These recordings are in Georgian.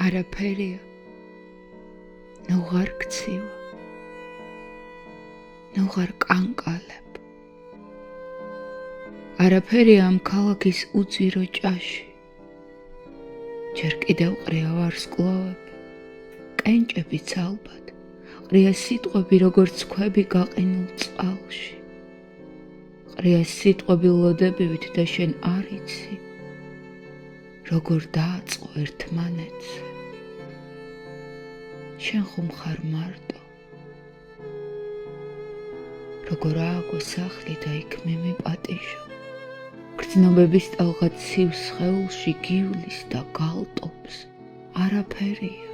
არაფერია, ნუ ღარ გცივა, ნუ ღარ კანკალებ. არაფერია ამ ქალაქის უძირო ჭაში. ჯერ კიდევ ყრია ვარსკვლავები, კენჭებიც ალბათ, ყრია სიტყვები როგორც ქვები გაყინულ წყალში. ყრია სიტყვები ლოდებივით და შენ არ იცი, როგორ დააწყო ერთმანეთზე. შენ ხომ ხარ მარტო, როგორ ააგო სახლი და იქ მე მიპატიჟო. გრძნობების ტალღა ცივ სხეულში გივლის და გალტობს. არაფერია,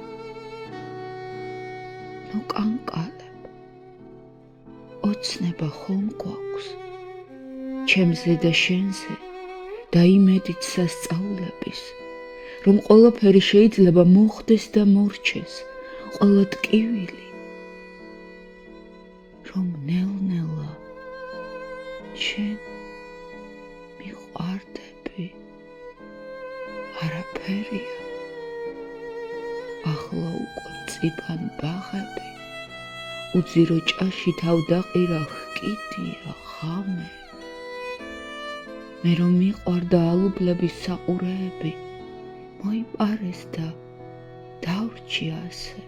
ნუ კანკალებ. ოცნება ხომ გვაქვს ჩემზე და შენზე და იმედით სასწაულების, რომ ყველაფერი შეიძლება მოხდეს და მორჩეს, ყველა ტკივილი, რომ ნელ-ნელა შენ მიყვარდები. არაფერია, ახლა უკვე მწიფან ბაღები, უძირო ჭაში თავდაყირა ჰკიდია ღამე. მე რომ მიყვარდა ალუბლების საყურეები, მოიპარეს და დავრჩი ასე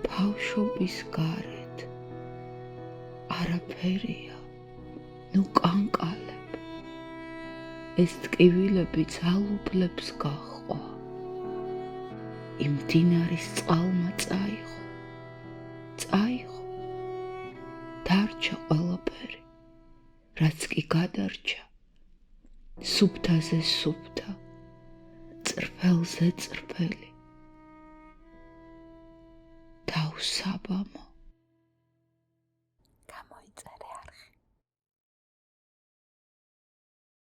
ბავშვობის გარეთ. არაფერია, ნუ კანკალებ. ეს ტკივილებიც ალუბლებს გაჰყვა. იმ მდინარის წყალმა წაიღო, დარჩა ყველაფერი, რაც კი გადარჩა, სუფთაზე სუფთა, წრფელზე წრფელი, თავსაბამო.